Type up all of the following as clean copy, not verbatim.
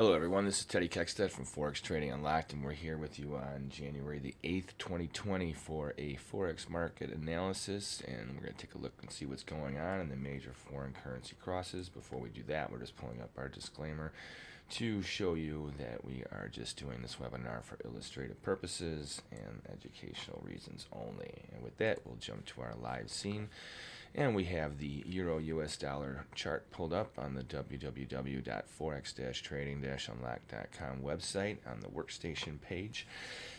Hello everyone, this is Teddy Keckstead from Forex Trading Unlocked, and we're here with you on January the 8th, 2020 for a Forex market analysis, and we're going to take a look and see what's going on in the major foreign currency crosses. Before we do that, we're just pulling up our disclaimer to show you that we are just doing this webinar for illustrative purposes and educational reasons only. And with that, we'll jump to our live scene. And we have the Euro US dollar chart pulled up on the www.forex-trading-unlocked.com website on the workstation page.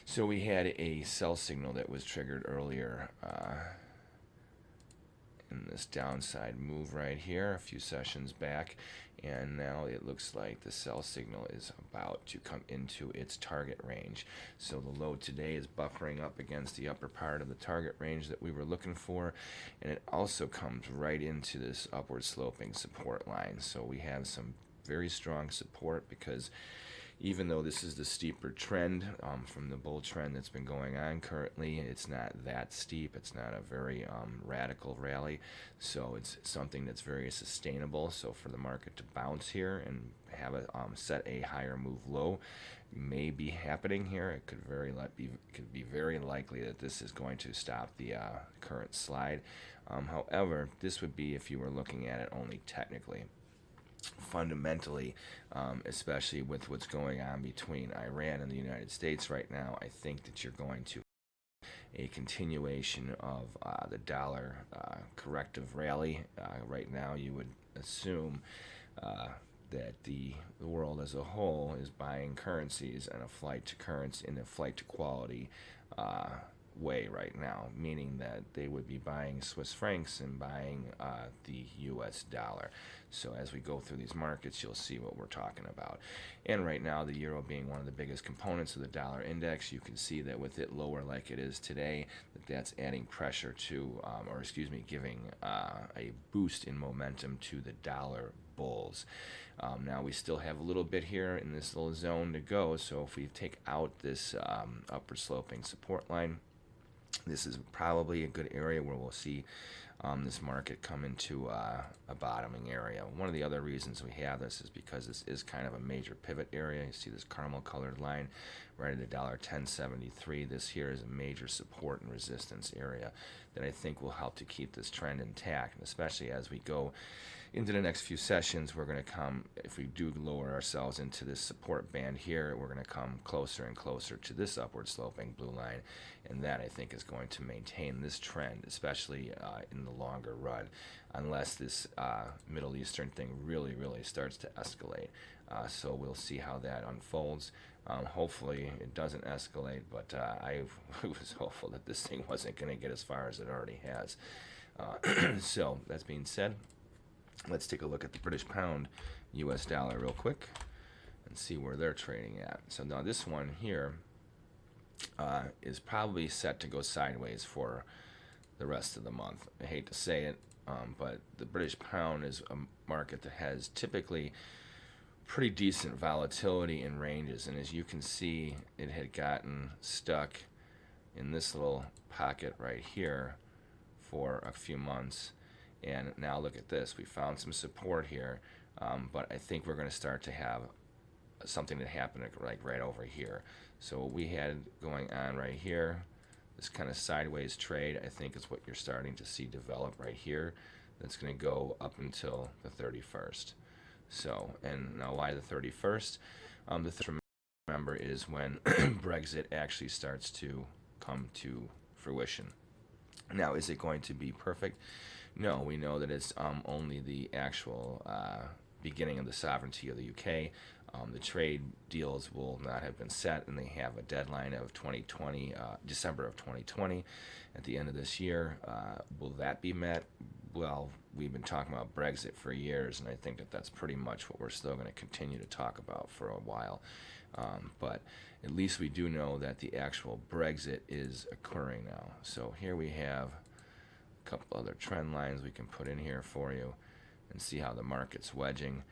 So we had a sell signal that was triggered earlier in this downside move right here a few sessions back, and now it looks like the sell signal is about to come into its target range. So the low today is buffering up against the upper part of the target range that we were looking for, and it also comes right into this upward sloping support line. So we have some very strong support, because even though this is the steeper trend from the bull trend that's been going on currently, it's not that steep. It's not a very radical rally, so it's something that's very sustainable. So for the market to bounce here and have it set a higher move low may be happening here. It could be very likely that this is going to stop the current slide. However, this would be if you were looking at it only technically. Fundamentally, especially with what's going on between Iran and the United States right now, I think that you're going to a continuation of the dollar corrective rally. Right now, you would assume that the world as a whole is buying currencies and a flight to currency in a flight to quality way right now, meaning that they would be buying Swiss francs and buying the US dollar. So as we go through these markets, you'll see what we're talking about. And right now, the euro being one of the biggest components of the dollar index, you can see that with it lower like it is today, that's adding pressure to, giving a boost in momentum to the dollar bulls. Now we still have a little bit here in this little zone to go, so if we take out this upward sloping support line, this is probably a good area where we'll see this market come into a bottoming area. One of the other reasons we have this is because this is kind of a major pivot area. You see this caramel colored line right at $1.1073. This here is a major support and resistance area that I think will help to keep this trend intact, and especially as we go into the next few sessions, we're going to come, if we do lower ourselves into this support band here, we're going to come closer and closer to this upward sloping blue line, and that I think is going to maintain this trend, especially in the longer run, unless this Middle Eastern thing really starts to escalate. So we'll see how that unfolds. Hopefully it doesn't escalate, but I was hopeful that this thing wasn't going to get as far as it already has. So that being said, let's take a look at the British pound US dollar real quick and see where they're trading at. So now this one here is probably set to go sideways for the rest of the month. I hate to say it, but the British pound is a market that has typically pretty decent volatility in ranges, and as you can see, it had gotten stuck in this little pocket right here for a few months. And now look at this. We found some support here, but I think we're going to start to have something that happened like right over here. So what we had going on right here, this kind of sideways trade, I think is what you're starting to see develop right here. That's going to go up until the 31st. So, and now why the 31st? The thing to remember is when Brexit actually starts to come to fruition. Now, is it going to be perfect? No, we know that it's only the actual beginning of the sovereignty of the UK. The trade deals will not have been set, and they have a deadline of 2020, December of 2020, at the end of this year. Will that be met? Well, we've been talking about Brexit for years, and I think that that's pretty much what we're still going to continue to talk about for a while. But at least we do know that the actual Brexit is occurring now. So here we have a couple other trend lines we can put in here for you and see how the market's wedging.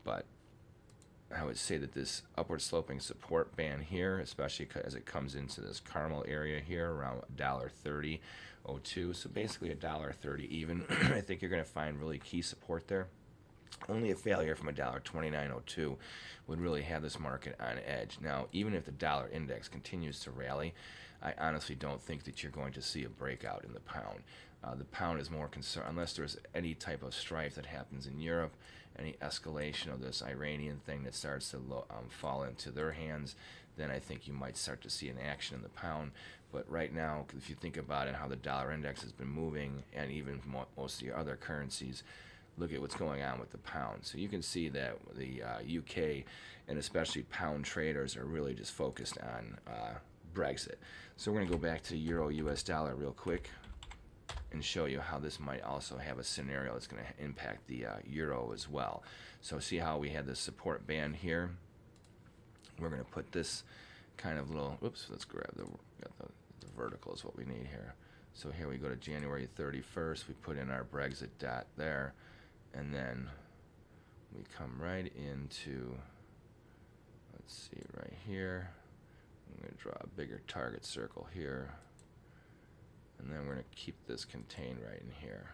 But I would say that this upward sloping support band here, especially as it comes into this caramel area here around $1.30.02, so basically $1.30 even, I think you're going to find really key support there. Only a failure from $1.2902 would really have this market on edge. Now, even if the dollar index continues to rally, I honestly don't think that you're going to see a breakout in the pound. The pound is more concerned, unless there's any type of strife that happens in Europe, any escalation of this Iranian thing that starts to fall into their hands, then I think you might start to see an action in the pound. But right now, if you think about it, how the dollar index has been moving, and even most of the other currencies, look at what's going on with the pound. So you can see that the UK and especially pound traders are really just focused on Brexit. So we're going to go back to Euro US dollar real quick and show you how this might also have a scenario that's going to impact the euro as well. So see how we had the support band here. We're going to put this kind of little, oops, let's grab the vertical is what we need here. So here we go to January 31st. We put in our Brexit dot there, and then we come right into, let's see, right here. I'm going to draw a bigger target circle here. And then we're going to keep this contained right in here.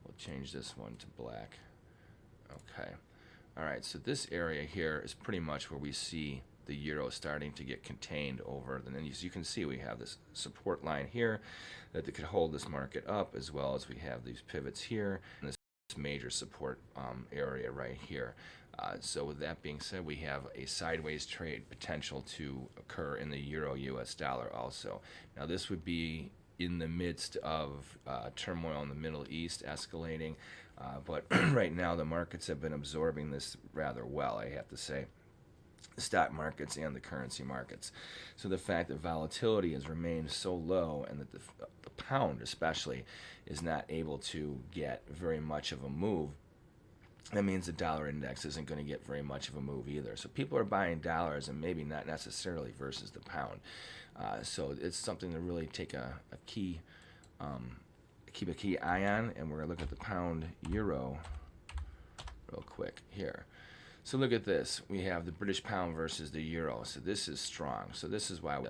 We'll change this one to black. Okay. All right, so this area here is pretty much where we see the euro starting to get contained over. And then as you can see, we have this support line here that could hold this market up, as well as we have these pivots here and this major support area right here. So with that being said, we have a sideways trade potential to occur in the euro US dollar also. Now this would be in the midst of turmoil in the Middle East escalating, but right now the markets have been absorbing this rather well, I have to say, the stock markets and the currency markets. So the fact that volatility has remained so low, and that the pound especially is not able to get very much of a move, that means the dollar index isn't going to get very much of a move either. So people are buying dollars, and maybe not necessarily versus the pound. So it's something to really take keep a key eye on, and we're going to look at the pound euro real quick here. So look at this. We have the British pound versus the euro. So this is strong. So this is why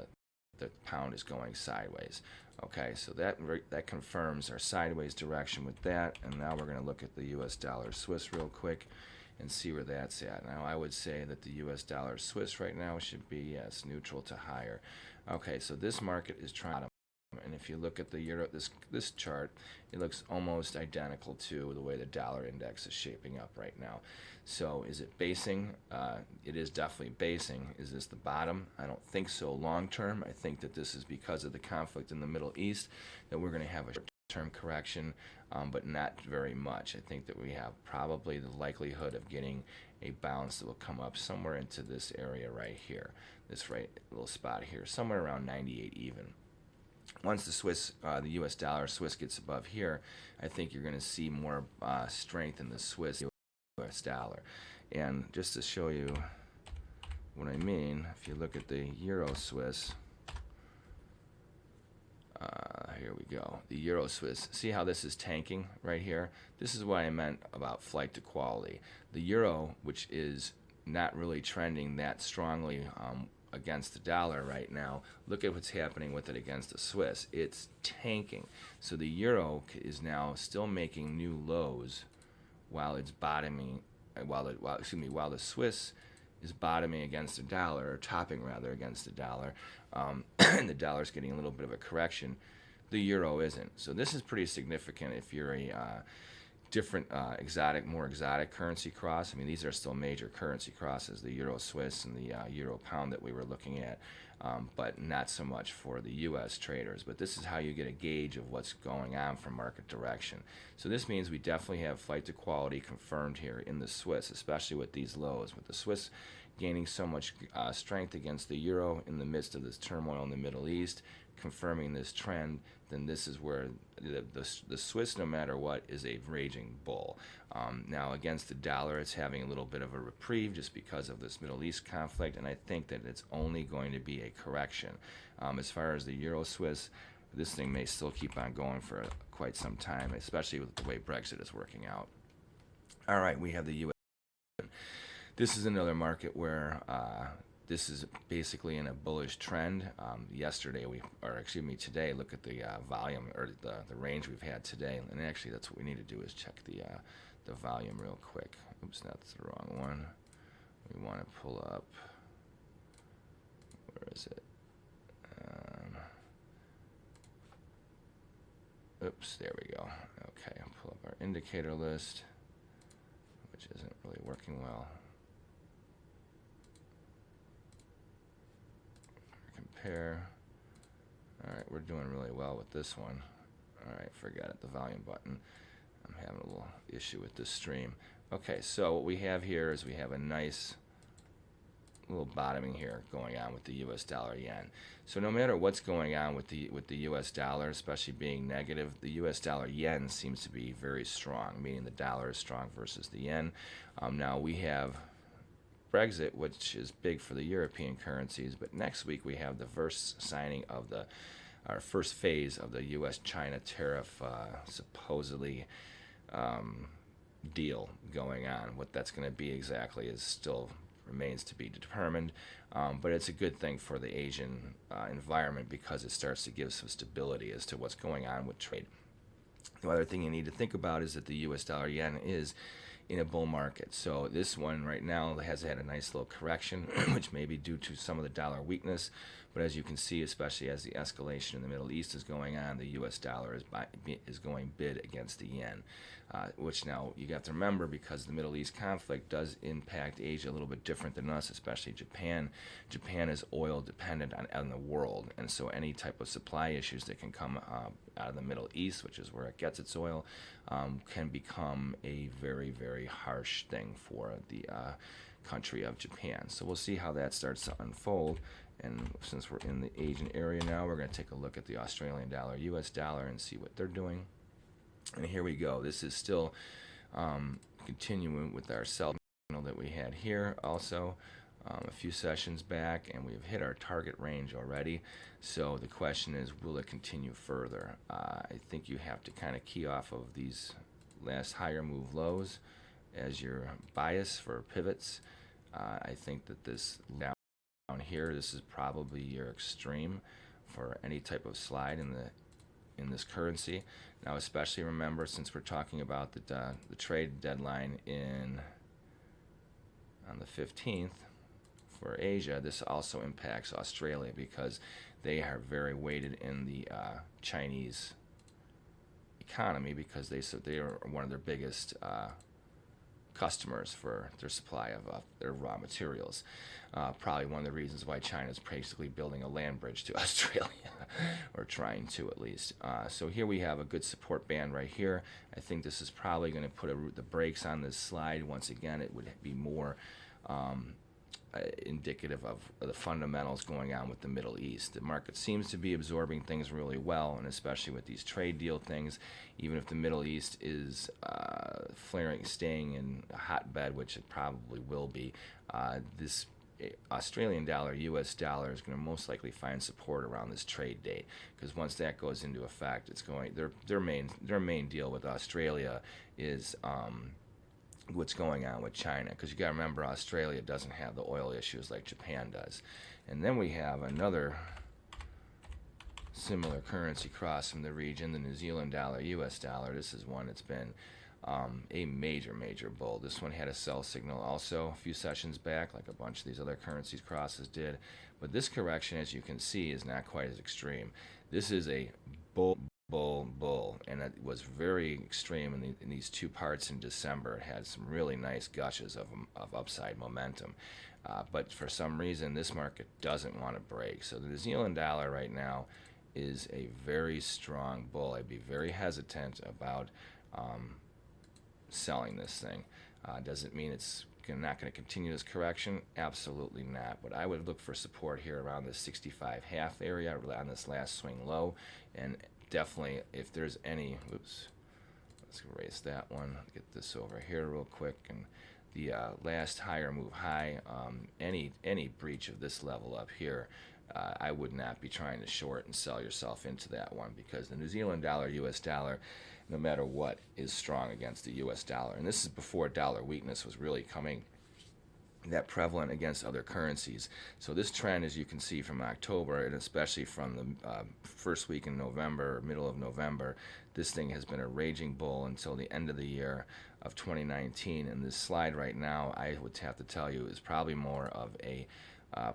the pound is going sideways. Okay, so that confirms our sideways direction with that. And now we're going to look at the US dollar Swiss real quick and see where that's at. Now I would say that the US dollar Swiss right now should be, yes, neutral to higher. Okay, so this market is trying to, and if you look at the euro, this chart, it looks almost identical to the way the dollar index is shaping up right now. So is it basing? It is definitely basing. Is this the bottom? I don't think so long term. I think that this is because of the conflict in the Middle East that we're going to have a short-term correction, but not very much. I think that we have probably the likelihood of getting a bounce that will come up somewhere into this area right here, this right little spot here, somewhere around 98 even. Once the US dollar Swiss gets above here, I think you're going to see more strength in the Swiss US dollar. And just to show you what I mean, if you look at the Euro Swiss, here we go, the Euro Swiss, see how this is tanking right here? This is what I meant about flight to quality. The Euro, which is not really trending that strongly against the dollar right now, look at what's happening with it against the Swiss. It's tanking. So the euro is now still making new lows while it's bottoming, while the Swiss is bottoming against the dollar, or topping rather against the dollar, and the dollar's getting a little bit of a correction. The euro isn't. So this is pretty significant if you're a different more exotic currency cross. I mean, these are still major currency crosses, the Euro Swiss and the Euro Pound that we were looking at, but not so much for the U.S. traders. But this is how you get a gauge of what's going on from market direction. So this means we definitely have flight to quality confirmed here in the Swiss, especially with these lows, with the Swiss gaining so much strength against the euro in the midst of this turmoil in the Middle East, confirming this trend. Then this is where the Swiss, no matter what, is a raging bull. Now against the dollar, it's having a little bit of a reprieve just because of this Middle East conflict, and I think that it's only going to be a correction. As far as the Euro Swiss, this thing may still keep on going for quite some time, especially with the way Brexit is working out. All right, we have the U.S. This is another market where this is basically in a bullish trend. Today, look at the volume, or the range we've had today, and actually that's what we need to do, is check the the volume real quick. Oops, that's the wrong one. We want to pull up, where is it? Oops, there we go. Okay, I'll pull up our indicator list, which isn't really working well. Compare. All right, we're doing really well with this one. All right, forget it, the volume button. I'm having a little issue with this stream. Okay, so what we have here is we have a nice little bottoming here going on with the US dollar yen. So no matter what's going on with the US dollar, especially being negative, the US dollar yen seems to be very strong, meaning the dollar is strong versus the yen. Now we have Brexit, which is big for the European currencies, but next week we have the first signing of our first phase of the US-China tariff supposedly deal going on. What that's going to be exactly is still remains to be determined, but it's a good thing for the Asian environment because it starts to give some stability as to what's going on with trade. The other thing you need to think about is that the US dollar yen is in a bull market. So this one right now has had a nice little correction, which may be due to some of the dollar weakness. But as you can see, especially as the escalation in the Middle East is going on, the US dollar is going bid against the yen, which now you have to remember, because the Middle East conflict does impact Asia a little bit different than us, especially Japan. Japan is oil dependent on the world, and so any type of supply issues that can come out of the Middle East, which is where it gets its oil, can become a very, very harsh thing for the country of Japan. So we'll see how that starts to unfold. And since we're in the Asian area now, we're going to take a look at the Australian dollar, US dollar, and see what they're doing. And here we go. This is still continuing with our sell signal that we had here also a few sessions back, and we've hit our target range already. So the question is, will it continue further? I think you have to kind of key off of these last higher move lows as your bias for pivots. I think that this down here, this is probably your extreme for any type of slide in this currency. Now, especially remember, since we're talking about the trade deadline on the 15th for Asia, this also impacts Australia because they are very weighted in the Chinese economy, because they are one of their biggest customers for their supply of their raw materials. Probably one of the reasons why China is basically building a land bridge to Australia, or trying to at least. So here we have a good support band right here. I think this is probably going to put the brakes on this slide. Once again, it would be more indicative of the fundamentals going on with the Middle East. The market seems to be absorbing things really well, and especially with these trade deal things, even if the Middle East is staying in a hotbed, which it probably will be, this Australian dollar, US dollar is going to most likely find support around this trade date, because once that goes into effect, it's going their main deal with Australia is what's going on with China, because you got to remember, Australia doesn't have the oil issues like Japan does. And then we have another similar currency cross from the region, the New Zealand dollar, US dollar. This is one that's been a major bull. This one had a sell signal also a few sessions back, like a bunch of these other currencies crosses did. But this correction, as you can see, is not quite as extreme. This is a bull, and it was very extreme in these two parts in December. It had some really nice gushes of upside momentum, but for some reason this market doesn't want to break. So the New Zealand dollar right now is a very strong bull. I'd be very hesitant about selling this thing. Does it mean it's not going to continue this correction? Absolutely not. But I would look for support here around the 65.5 area on this last swing low, and definitely, if there's any, oops, let's erase that one, get this over here real quick, and the last higher move high, any breach of this level up here, I would not be trying to short and sell yourself into that one, because the New Zealand dollar, US dollar, no matter what, is strong against the US dollar. And this is before dollar weakness was really coming that prevalent against other currencies. So this trend, as you can see from October, and especially from the first week in November, middle of November, this thing has been a raging bull until the end of the year of 2019. And this slide right now, I would have to tell you, is probably more of a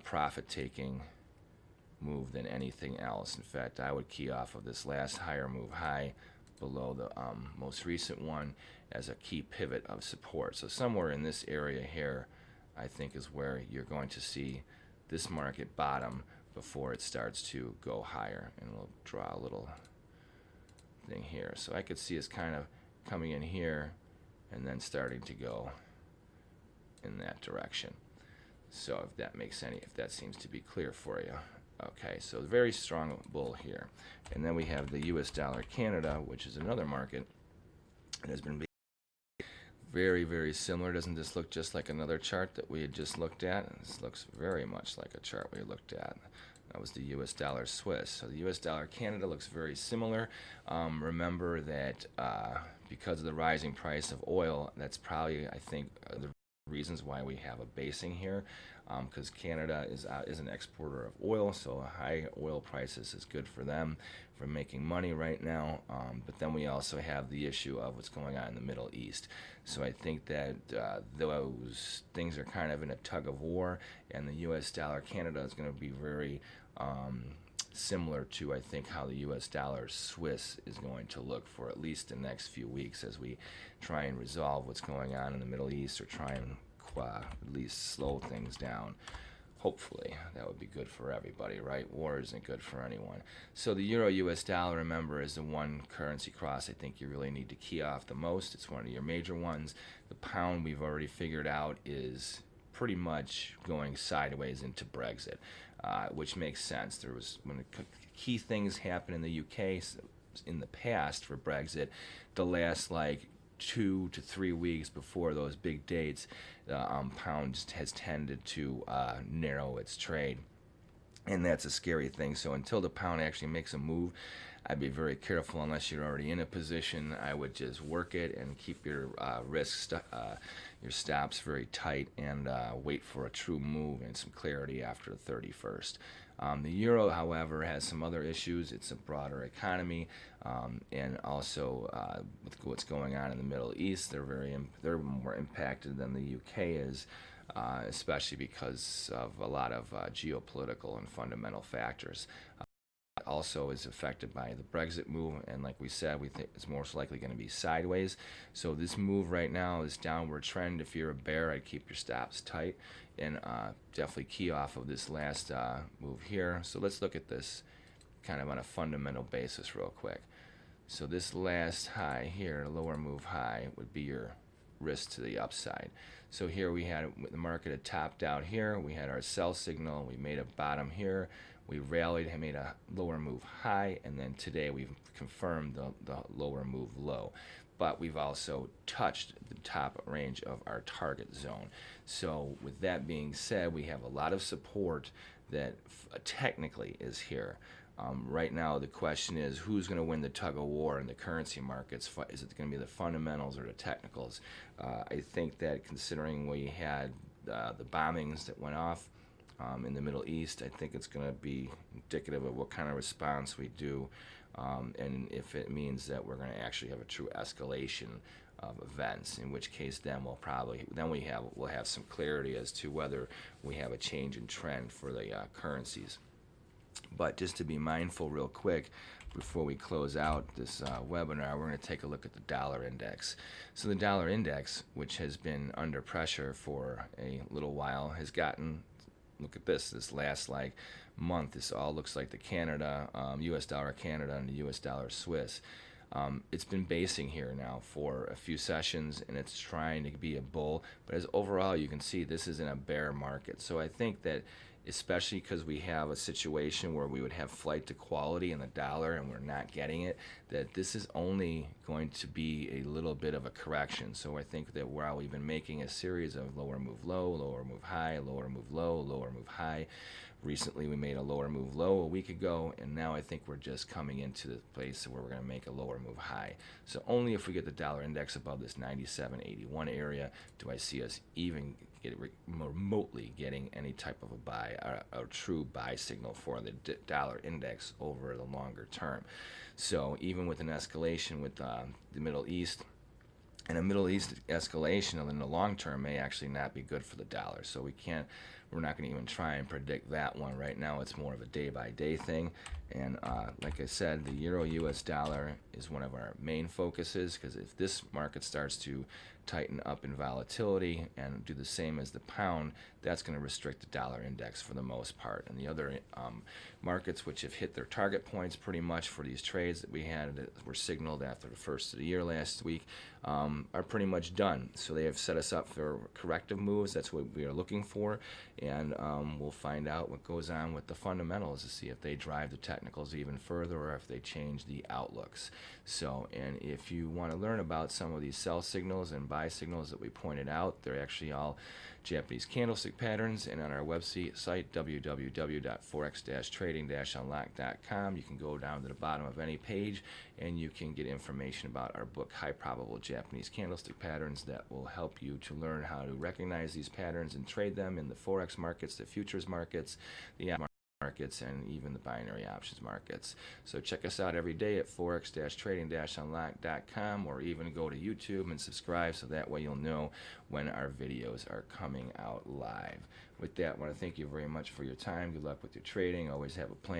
profit-taking move than anything else. In fact, I would key off of this last higher move high below the most recent one as a key pivot of support. So somewhere in this area here, I think, is where you're going to see this market bottom before it starts to go higher. And we'll draw a little thing here. So I could see us kind of coming in here and then starting to go in that direction. So if that seems to be clear for you. Okay, so very strong bull here. And then we have the US dollar Canada, which is another market that has been very, very similar. Doesn't this look just like another chart that we had just looked at? This looks very much like a chart we looked at. That was the US dollar Swiss. So the US dollar Canada looks very similar. Remember that because of the rising price of oil, that's probably, I think, the reasons why we have a basing here, because Canada is an exporter of oil, so high oil prices is good for them for making money right now. But then we also have the issue of what's going on in the Middle East. So I think that those things are kind of in a tug of war, and the US dollar Canada is going to be very similar to, I think, how the US dollar Swiss is going to look for at least the next few weeks as we try and resolve what's going on in the Middle East, or try and at least slow things down. Hopefully that would be good for everybody, right? War isn't good for anyone. So the euro US dollar, remember, is the one currency cross I think you really need to key off the most. It's one of your major ones. The pound, we've already figured out, is pretty much going sideways into Brexit, which makes sense. There was, when key things happen in the UK in the past for Brexit, the last like 2 to 3 weeks before those big dates, the pound has tended to narrow its trade, and that's a scary thing. So until the pound actually makes a move, I'd be very careful. Unless you're already in a position, I would just work it and keep your risks, your stops very tight, and wait for a true move and some clarity after the 31st. The euro, however, has some other issues. It's a broader economy, and also with what's going on in the Middle East, they're more impacted than the UK is, especially because of a lot of geopolitical and fundamental factors. Also is affected by the Brexit move, and like we said, we think it's most likely going to be sideways. So this move right now is downward trend. If you're a bear, I'd keep your stops tight, and definitely key off of this last move here. So let's look at this kind of on a fundamental basis real quick. So this last high here, lower move high, would be your risk to the upside. So here we had the market had topped out here. We had our sell signal. We made a bottom here. We rallied and made a lower move high, and then today we've confirmed the lower move low. But we've also touched the top range of our target zone. So with that being said, we have a lot of support that technically is here. Right now, the question is, who's going to win the tug of war in the currency markets? Is it going to be the fundamentals or the technicals? I think that considering we had the bombings that went off in the Middle East, I think it's going to be indicative of what kind of response we do, and if it means that we're going to actually have a true escalation of events, in which case then we'll have some clarity as to whether we have a change in trend for the currencies. But just to be mindful real quick before we close out this webinar, we're going to take a look at the dollar index. So the dollar index, which has been under pressure for a little while, has gotten, look at this last like month, this all looks like the Canada, US dollar Canada and the US dollar Swiss. It's been basing here now for a few sessions, and it's trying to be a bull, but as overall you can see, this is in a bear market. So I think that, especially because we have a situation where we would have flight to quality in the dollar and we're not getting it, that this is only going to be a little bit of a correction. So I think that while we've been making a series of lower move low, lower move high, lower move low, lower move high, recently we made a lower move low a week ago, and now I think we're just coming into the place where we're going to make a lower move high. So only if we get the dollar index above this 97.81 area do I see us even remotely getting any type of a buy, a true buy signal for the dollar index over the longer term. So even with an escalation with the Middle East, and a Middle East escalation in the long term may actually not be good for the dollar. So we're not going to even try and predict that one right now. It's more of a day-by-day thing. And like I said, the Euro US dollar is one of our main focuses, because if this market starts to tighten up in volatility and do the same as the pound, that's going to restrict the dollar index for the most part. And the other markets which have hit their target points pretty much for these trades that we had that were signaled after the first of the year last week are pretty much done. So they have set us up for corrective moves. That's what we are looking for. And we'll find out what goes on with the fundamentals to see if they drive the technicals even further or if they change the outlooks. So, and if you want to learn about some of these sell signals and buy signals that we pointed out, they're actually all Japanese candlestick patterns, and on our website www.forex-trading-unlocked.com, you can go down to the bottom of any page and you can get information about our book, High Probable Japanese Candlestick Patterns, that will help you to learn how to recognize these patterns and trade them in the Forex markets, the futures markets, the markets, and even the binary options markets. So check us out every day at forex-trading-unlocked.com, or even go to YouTube and subscribe, so that way you'll know when our videos are coming out live. With that, I want to thank you very much for your time. Good luck with your trading. Always have a plan.